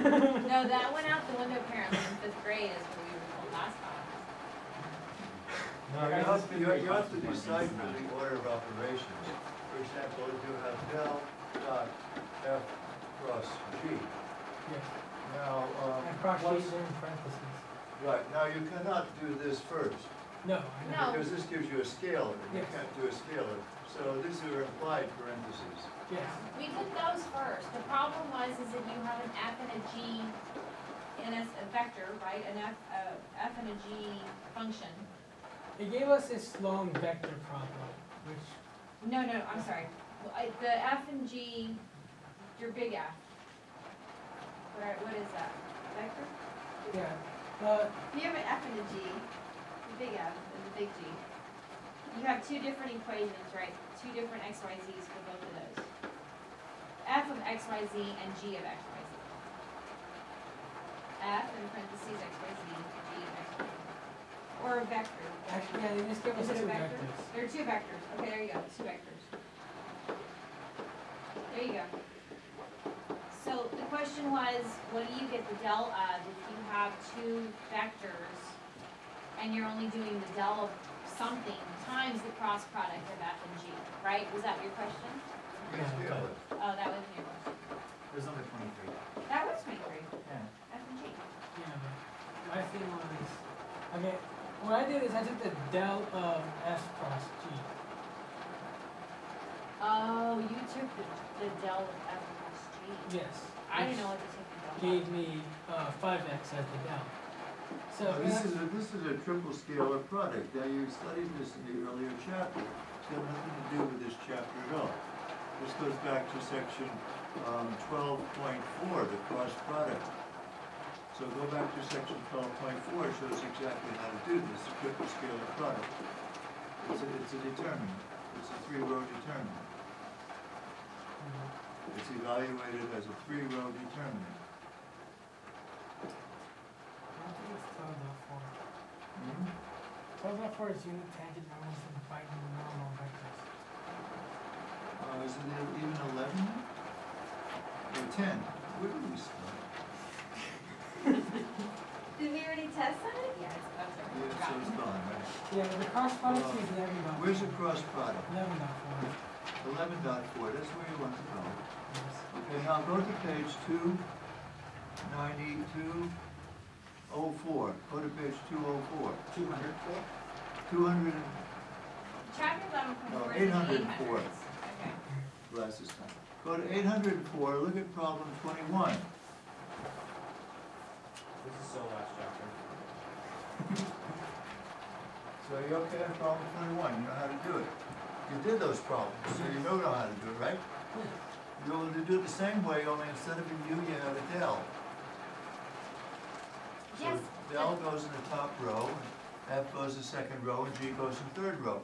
No, that went out the window apparently in 5th grade is what we were told last time. No, you have to decipher the order of operations. For example, if you have del dot f cross g. Yes. Now, And cross once- shades in parentheses. right, now you cannot do this first, No, I know. No. because this gives you a scalar, and you Yes. can't do a scalar. So these are implied parentheses. Yes. We did those first. The problem was is that you have an F and a G in a vector, right? An F and a G function. It gave us this long vector problem, which, No, I'm sorry. Well, the F and G, your big F. What is that? Vector? yeah, You have an F and a G, the big F and the big G. You have two different equations, right? Two different XYZs for both of those. F of XYZ and G of XYZ. F in parentheses XYZ, G of XYZ. Or a vector. actually, yeah, they just gave us Is it two a vector? vectors. There are two vectors. Okay, there you go, two vectors. There you go. So the question was, what do you get the del of if you have two vectors and you're only doing the del of something times the cross product of F and G, right? Was that your question? You can scale it. Oh, that was your question. It was number 23. That was 23, Yeah. F and G. Yeah, but my thing was, okay, what I did is I took the del of f cross g. Oh, you took the del of F plus G. Yes. I didn't which know what to take the del of. Gave me 5x as the del. So Now, this is a triple scalar product. Now, you studied this in the earlier chapter. It's got nothing to do with this chapter at all. This goes back to section 12.4, the cross product. So go back to section 12.4, it shows exactly how to do this, a triple scalar product. It's a determinant. It's a 3-row determinant. It's evaluated as a 3-row determinant. I don't think it's 12.4. 12.4 is unit tangent normals and finding normal vectors. Is it even 11? Or 10? Where do we start? Did we already test that? Yes, I'm sorry. Yeah, so it's gone, right? Yeah, but the cross product is 11.4. Where's the cross product? 11.4. 11.4, that's where you want to go. Yes. Okay, now go to page 29204. Go to page 204. 204? 200 Chapter 11.4 No, is 804. 800s. Okay. glasses time. Go to 804, look at problem 21. This is so last chapter. So you're okay on problem 21, you know how to do it. You did those problems, so you know how to do it, right? You're able to do it the same way, only instead of a U, you have a del. Yes. So del goes in the top row, F goes in the second row, and G goes in the third row.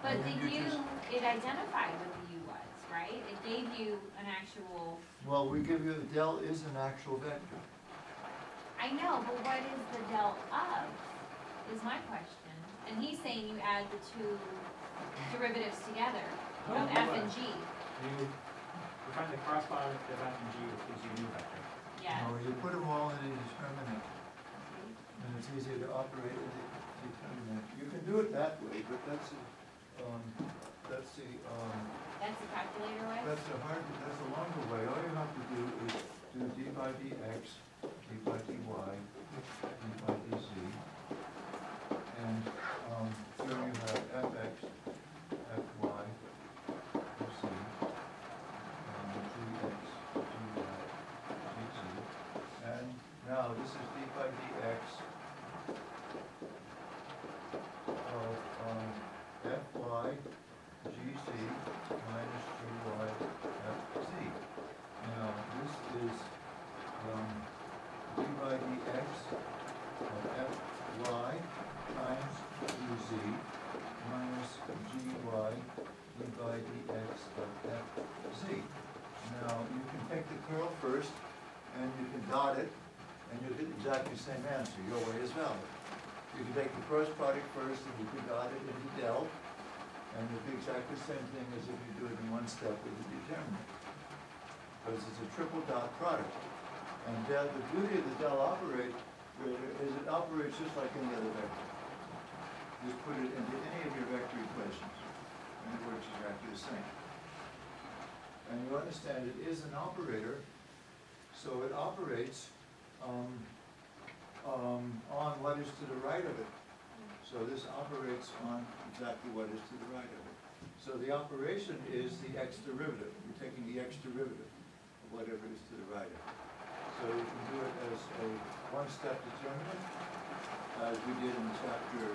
But And the then you U, just- it identified what the U was, right? It gave you an actual, Well, we give you, del is an actual vector. I know, but what is the del of, is my question. And he's saying you add the two derivatives together, of F and G. You find the cross product of F and G, which gives you a new vector. Yeah. No, you put them all in a determinant, and it's easier to operate in the determinant. You can do it that way, but that's the, That's the calculator way? that's a longer way. All you have to do is do d by dx, d by dy, d by dz. And here you have fx, fy, fc, gx, gy, gz. And now this is d by dx of fy gc minus gy fz. Now this is d by dx of fy times dz minus gy d by dx of fz. Now you can take the curl first and you can dot it and you'll get exactly the same answer. Your way is valid. You can take the cross product first and you can dot it into del, and it'll be exactly the same thing as if you do it in one step with the determinant. Because it's a triple dot product. And the beauty of the del operator is it operates just like any other vector. Just put it into any of your vector equations, and it works exactly the same. And you understand it is an operator, so it operates on what is to the right of it. So this operates on exactly what is to the right of it. So the operation is the x derivative. You're taking the x derivative of whatever is to the right of it. So you can do it as a one-step determinant, as we did in chapter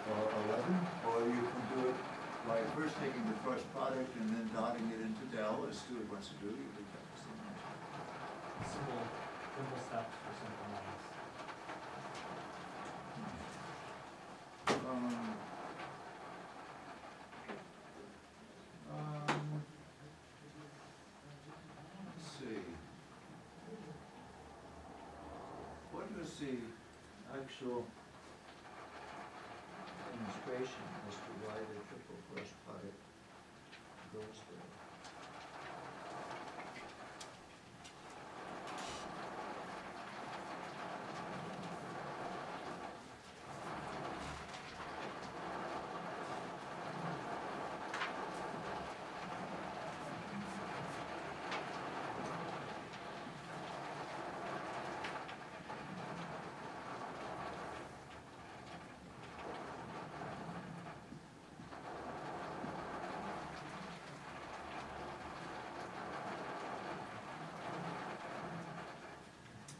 11, or you can do it by first taking the cross product and then dotting it into del, as Stuart wants to do. You do that as Simple steps for simple numbers. Let's see. What was the actual demonstration as to why the triple cross product goes there?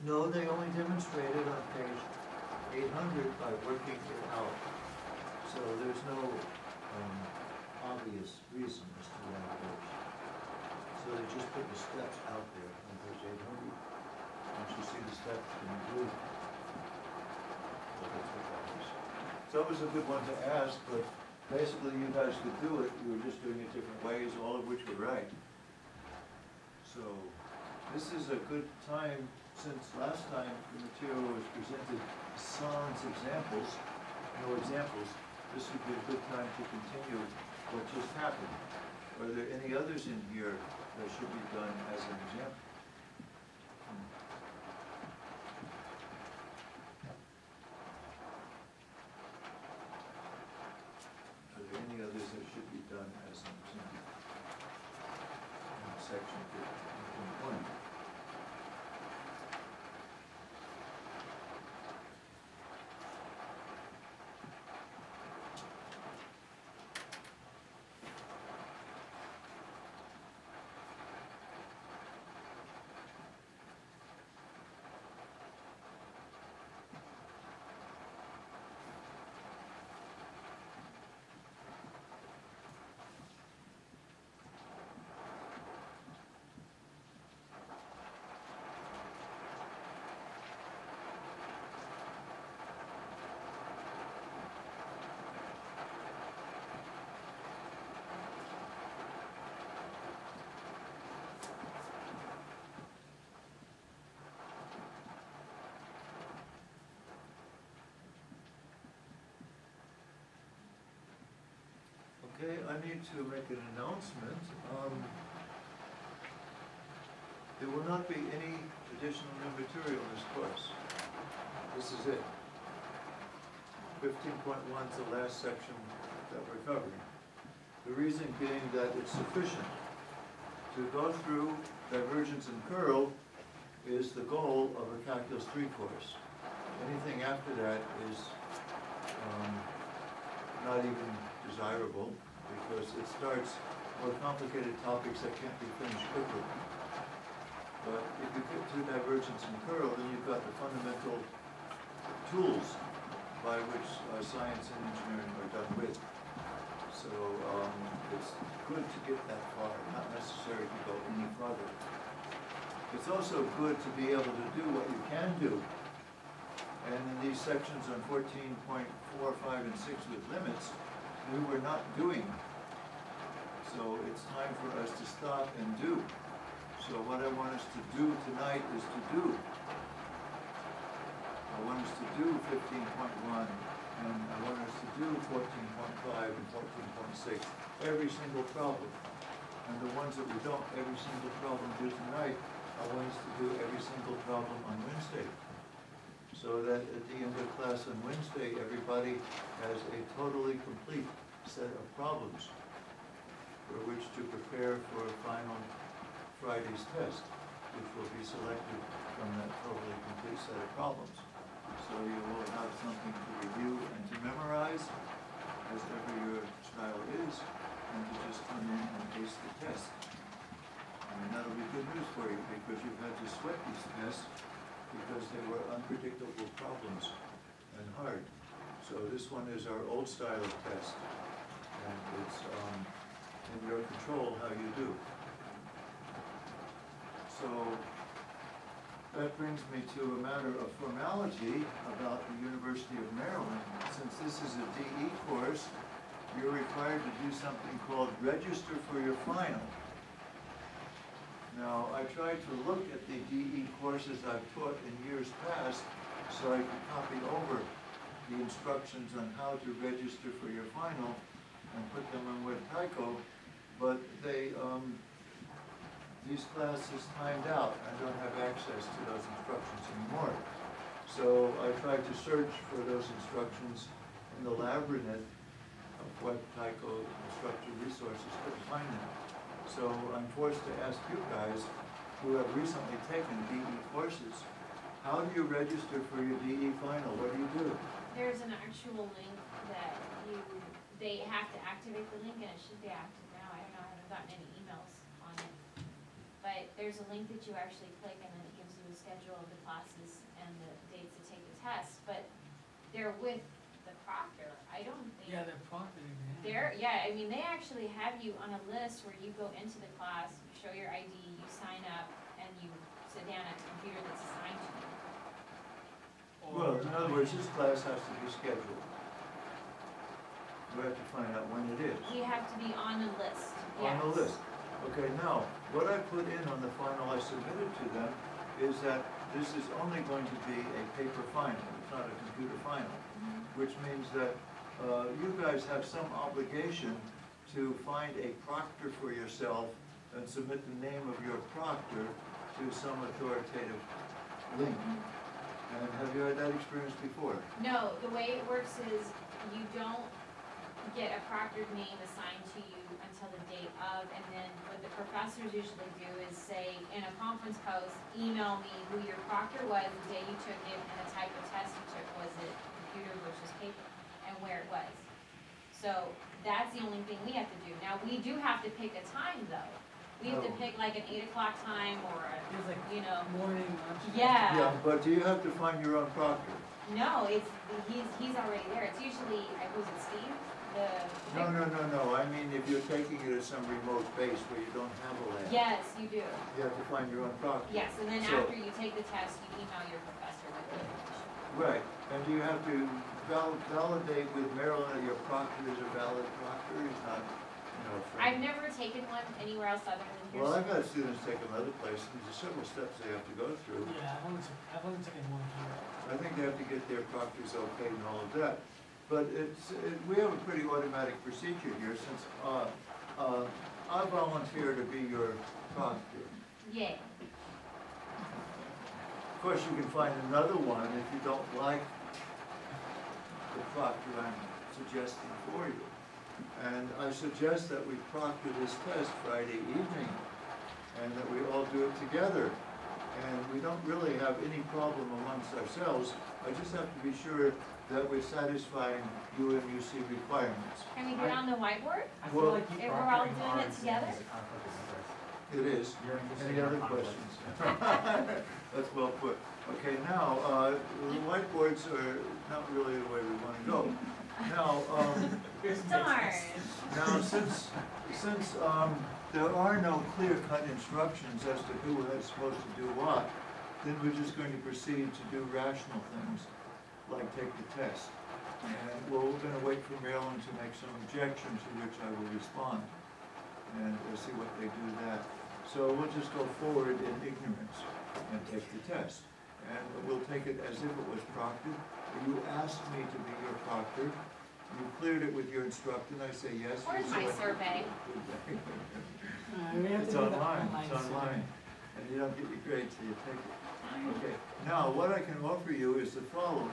No, they only demonstrated on page 800 by working it out. So there's no obvious reason as to why it works. So they just put the steps out there on page 800. Once you see the steps in blue, so that's what that is. So it was a good one to ask, but basically you guys could do it. You were just doing it different ways, all of which were right. So this is a good time. Since last time the material was presented sans examples, no examples, this would be a good time to continue what just happened. Are there any others in here that should be done as an example? Are there any others that should be done as an example? In section 15.1. Okay, I need to make an announcement. There will not be any additional new material in this course. This is it. 15.1 is the last section that we're covering. The reason being that it's sufficient. To go through divergence and curl is the goal of a Calculus 3 course. Anything after that is not even desirable, because it starts more complicated topics that can't be finished quickly. But if you get to divergence and curl, then you've got the fundamental tools by which science and engineering are done with. So it's good to get that far, not necessary to go any farther. It's also good to be able to do what you can do. And in these sections on 14.4, 5, and 6 with limits, we were not doing. So it's time for us to stop and do. So what I want us to do tonight is to do. I want us to do 15.1, and I want us to do 14.5 and 14.6, every single problem. And the ones that we don't every single problem do tonight I want us to do every single problem on Wednesday. So that at the end of class on Wednesday, everybody has a totally complete set of problems for which to prepare for final Friday's test, which will be selected from that totally complete set of problems. So you will have something to review and to memorize, as ever your style is, and to just come in and ace the test. I mean, that'll be good news for you, because you've had to sweat these tests because they were unpredictable problems and hard. So this one is our old style of test, and it's in your control how you do. So that brings me to a matter of formality about the University of Maryland. Since this is a DE course, you're required to do something called register for your final. Now, I tried to look at the DE courses I've taught in years past so I could copy over the instructions on how to register for your final and put them on WebTyco, but these classes timed out. I don't have access to those instructions anymore. So I tried to search for those instructions in the labyrinth of WebTyco instructor resources, couldn't find them. So I'm forced to ask you guys, who have recently taken DE courses, how do you register for your DE final? What do you do? There's an actual link that they have to activate the link, and it should be active now. I don't know, I haven't gotten any emails on it. But there's a link that you actually click, and then it gives you a schedule of the classes and the dates to take the test. But they're with the proctor. I don't think. Yeah, they're proctored. Yeah, I mean, they actually have you on a list where you go into the class, you show your ID, you sign up, and you sit down at a computer that's assigned to you. Well, in other words, this class has to be scheduled. We have to find out when it is. You have to be on a list, On yes. the list. Okay, now, what I put in on the final I submitted to them is that this is only going to be a paper final, it's not a computer final, which means that you guys have some obligation to find a proctor for yourself and submit the name of your proctor to some authoritative link. And have you had that experience before? No, the way it works is you don't get a proctored name assigned to you until the date of, and then what the professors usually do is say in a conference post, email me who your proctor was, the day you took it, and the type of test you took, was it computer versus paper, and where it was. So that's the only thing we have to do. Now, we do have to pick a time though. We have to Oh. pick like an 8 o'clock time or a, It's like you know, morning, lunch. yeah. Yeah, but do you have to find your own proctor? No, he's already there. It's usually, was it Steve? No. I mean, if you're taking it at some remote base where you don't have a lab. Yes, you do. You have to find your own proctor. Yes, and then So- after you take the test, you email your professor with the information. Right, and do you have to validate with Maryland that your proctor is a valid proctor? He's not, from- I've never taken one anywhere else other than here. Well, I've had students take them other places. There's several steps they have to go through. Yeah, I've only taken one here. I think they have to get their proctors okay and all of that. But we have a pretty automatic procedure here since I volunteer to be your proctor. Yay. Of course, you can find another one if you don't like the proctor I'm suggesting for you. And I suggest that we proctor this test Friday evening and that we all do it together. And we don't really have any problem amongst ourselves. I just have to be sure that we're satisfying UMUC requirements. Can we do it on the whiteboard? I Well- feel like you If we're all proctoring doing our it exams together? is a conflict of interest. It is. You're interested Any in our other conflicts. questions? That's well put. Okay, now, the whiteboards are not really the way we want to go. Now, Darn. Now, since there are no clear-cut instructions as to who is supposed to do what, then we're just going to proceed to do rational things, like take the test. And we're going to wait for Maryland to make some objection to which I will respond, and see what they do that. So we'll just go forward in ignorance and take the test. And we'll take it as if it was proctored. You asked me to be your proctor. You cleared it with your instructor, and I say yes. Where's my survey? We have It's to do the online, it's survey. online. and you don't get your grade till you take it. Okay, now what I can offer you is the following.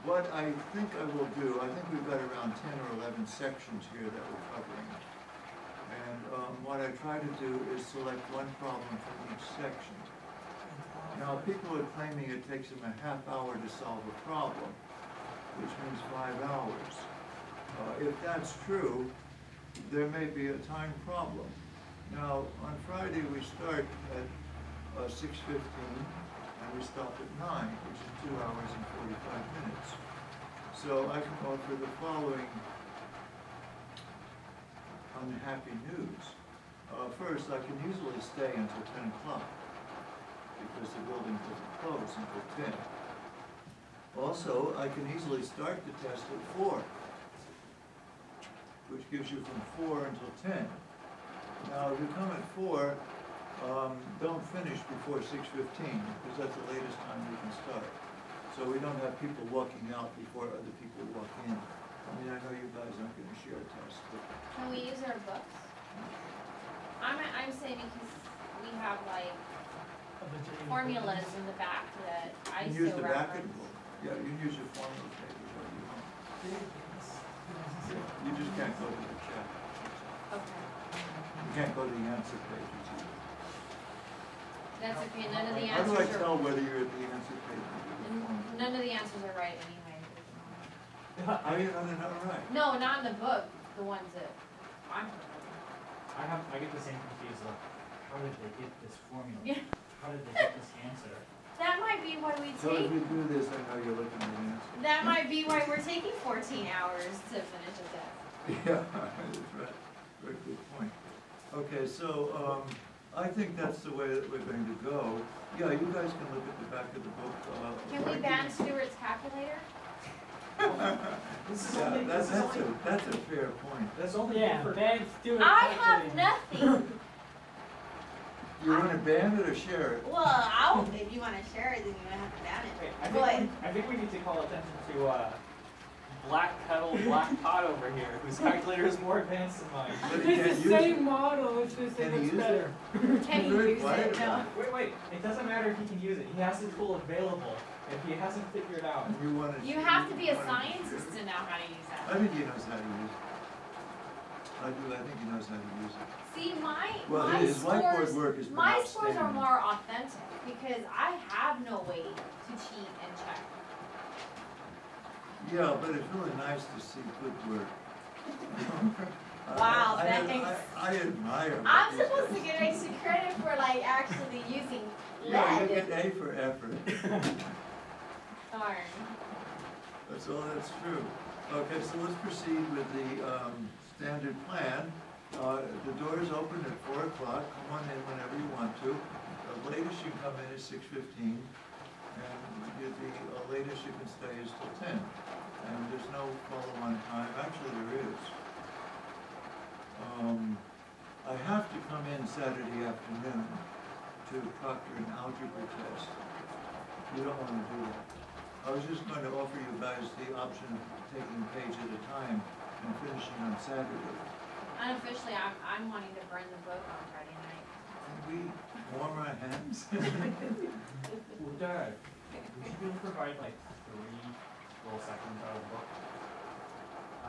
What I think I will do, I think we've got around 10 or 11 sections here that we're covering. And what I try to do is select one problem from each section. Now, people are claiming it takes them a half hour to solve a problem, which means 5 hours. If that's true, there may be a time problem. Now, on Friday, we start at 6:15, and we stop at 9, which is 2 hours and 45 minutes. So I can offer the following unhappy news. First, I can usually stay until 10 o'clock, because the building doesn't close until 10. Also, I can easily start the test at 4, which gives you from 4 until 10. Now, if you come at 4, don't finish before 6:15, because that's the latest time we can start. So we don't have people walking out before other people walk in. I mean, I know you guys aren't gonna share a test, but Can we use our books? I'm saying because we have like formulas in the back that I you can use still the back of the reference. book. Yeah, you can use your formula pages or you want. You just can't go to the chat. Okay, You can't go to the answer pages either. that's okay, none of the How do I answers tell are, whether you're at the answer page or the formula? none of the answers are right anyway. How are you not right? No, not in the book, the ones that I'm. I get the same confused, like, how did they get this formula? Yeah. How did they get this answer? That might be why we So if take, you do this, I know you're looking at the answer. that might be why we're taking 14 hours to finish a test. Yeah, that's right. Very good point. Okay, so, I think that's the way that we're going to go. Yeah, you guys can look at the back of the book. Can we ban Stuart's calculator? This is Yeah, only, this is only, that's a fair point. that's only Yeah, for, Ben Stewart. I have calculator. nothing. You wanna ban it or share it? Well, I'll, if you wanna share it, then you're gonna have to ban wait, it. I think we need to call attention to, Black Kettle, Black Pot over here, whose calculator is more advanced than mine. But he It's can't the use same it. model, it's just Can it he looks use better. Can you Very use quiet it? about No. Wait, it doesn't matter if he can use it, he has the tool available, if he hasn't figured out. And you wanna. You have to be a wanna scientist share to know how to use it? I that. think he knows how to use it. I think he knows how to use it. See, Well, my his whiteboard scores, work has been my scores are outstanding. more authentic because I have no way to cheat and check. Yeah, but it's really nice to see good work. Wow, I thanks. I admire. what I'm these supposed to guys get do. extra credit for like actually using Yeah, you lead. get A for effort. Darn. That's all, that's true. Okay, so let's proceed with the standard plan. The doors open at 4 o'clock. Come on in whenever you want to. The latest you come in is 6:15, and the latest you can stay is till 10. And there's no follow-on time. Actually, there is. I have to come in Saturday afternoon to proctor an algebra test. You don't want to do that. I was just going to offer you guys the option of taking a page at a time and finishing on Saturday. Unofficially, I'm wanting to burn the book on Friday night. Can we warm our hands? Well, Dad, we should be able to provide like 3 little sections out of the book.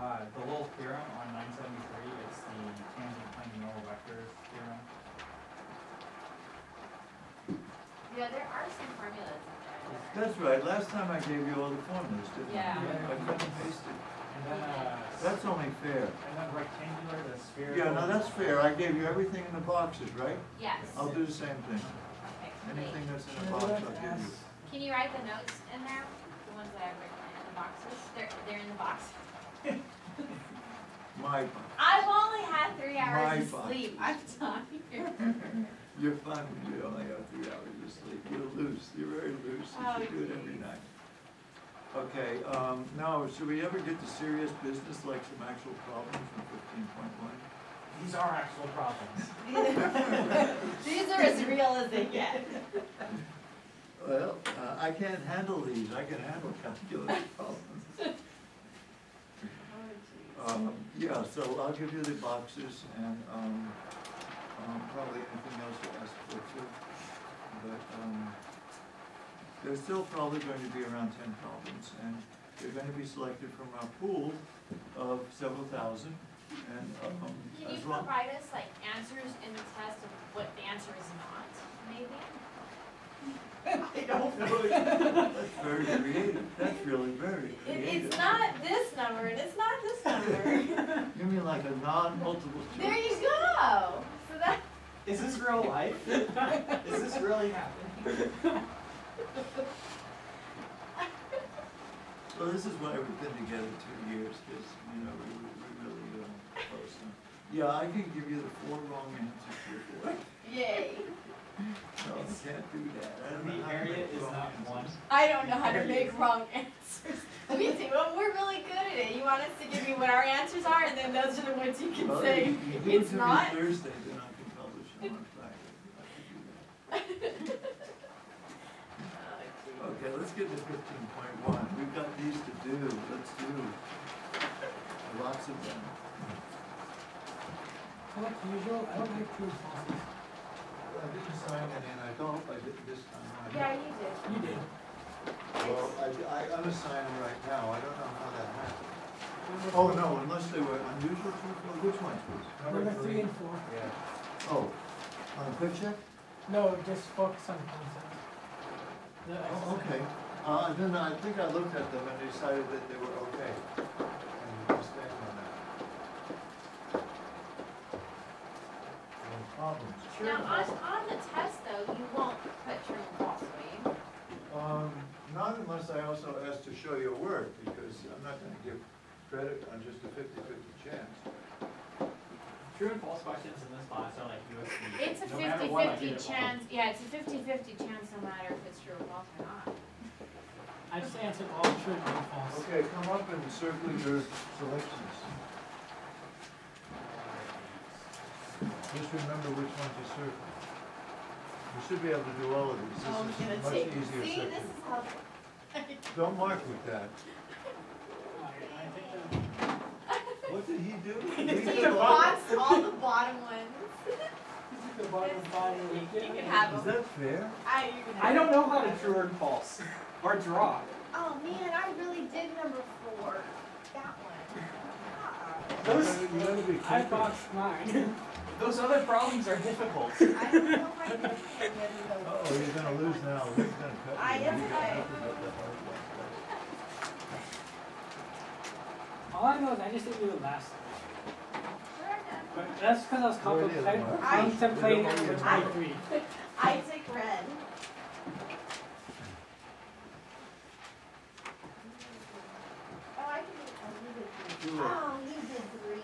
The little theorem on 973, it's the tangent plane normal vectors theorem. Yeah, there are some formulas in there. That's right, last time I gave you all the formulas, didn't I? Yeah. I cut and pasted. And then, That's only fair. and then rectangular, the spherical. Yeah, no, that's fair. I gave you everything in the boxes, right? Yes. I'll do the same thing. Okay, Anything great. that's in a box, I'll give you. Can you write the notes in there? The ones that I've written in the boxes? They're in the box. My box. I've only had 3 My hours of box. sleep. I'm tired. You're fun when you only have 3 hours of sleep. You're loose. You're very loose. You Oh, should do it every geez. night. Okay, now, should we ever get to serious business like some actual problems from 15.1? These are actual problems. These are as real as they get. Well, I can't handle these. I can handle calculus problems. Yeah, so I'll give you the boxes and probably anything else to ask for too. But, there's still probably going to be around 10 problems, and they're going to be selected from our pool of several thousand, and, Can you as long. provide us like answers in the test of what the answer is not, maybe? I don't That's very creative, that's really very creative. It's not this number and it's not this number. You mean like a non-multiple choice? There you go. So that. Is this real life? Is this really happening? Well, this is why we've been together 2 years, because, you know, we really, close. Yeah, I can give you the 4 wrong answers before. Yay. No, I can't do that. I don't know The how to area make is wrong not answers. one. I don't know how to make wrong answers. Me too. Well, we're really good at it. You want us to give you what our answers are, and then those are the ones you can Well, say. you give it It's to me not. Thursday, then I can publish it on Friday. I can do that. Okay, let's get to 15.1. We've got these to do. Let's do lots of them. So like usual, I don't like true and falses. I didn't sign any, and I don't, I did this time. Yeah, you did. You did. Well, I unassign them right now. I don't know how that happened. Oh, no, unless they were unusual, which ones, please? Number 3 and 4. Yeah. Oh, on the quick check? No, just focus on concepts. The Oh, exercise. okay. Then I think I looked at them and decided that they were okay. And we can stand on that. No problems. Now, on the test though, you won't put true and false, will you? Not unless I also ask to show your work, because I'm not gonna give credit on just a 50-50 chance. True and false questions in this class are like USD. It's a No matter what, I 50-50 get it wrong. chance, yeah, it's a 50-50 chance no matter if it's true or false or not. I just answered all true and false. Okay, come up and circle your selections. Just remember which ones you circle. You should be able to do all of these. Oh, I'm This gonna is much take. easier See, section. this is how. Don't mark with that. I think the What did he do? He wants all the bottom ones. the bottom five. You can have Is them. that fair? You can have I don't them. know how to true and false. Or draw. Oh man, I really did number 4. That one. Those- You gotta be I quicker. boxed mine. Those other problems are difficult. I don't know if I can get those. Uh-oh, you're gonna lose now. Rick's gonna cut you. I am You got right. nothing but the hard ones. All I know is I just didn't do it last time. But that's because I was Where it is, Mark? contemplating I- number 23. I took red. Oh, I can do. Do it. Oh, you did 3.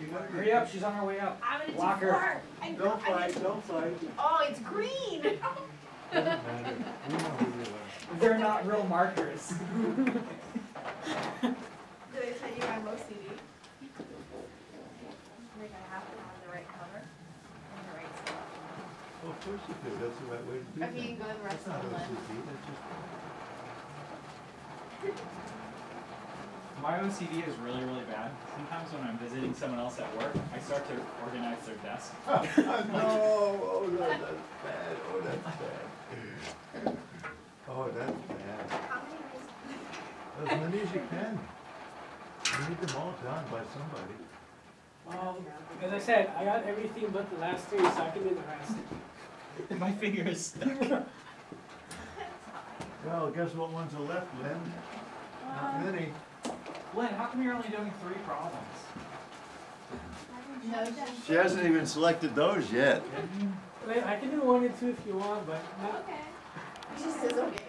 You gotta be Hurry up, she's on her way up. I'm gonna Block do her. 4. I know, Don't I did- fight, don't fight. Oh, it's green. Doesn't matter. We know who you are. They're not real markers. Did I tell you I'm OCD? We're gonna have to have the right color and the right stuff. Well, of course you do. That's the right way to do Okay, you things. can go the rest That's not of the list. OCD, that's just. My OCD is really, really bad. Sometimes when I'm visiting someone else at work, I start to organize their desk. No, oh, no, that's bad. Oh, that's bad. Oh, that's bad. How many days? As many as you can. You need them all done by somebody. As I said, I got everything but the last 3, so I can do the rest. My finger is stuck. Well, guess what ones are left, Lynn? Not many. Lynn, how come you're only doing 3 problems? No, just. She hasn't even selected those yet. Wait, I can do 1 and 2 if you want, but not. Okay. She says okay.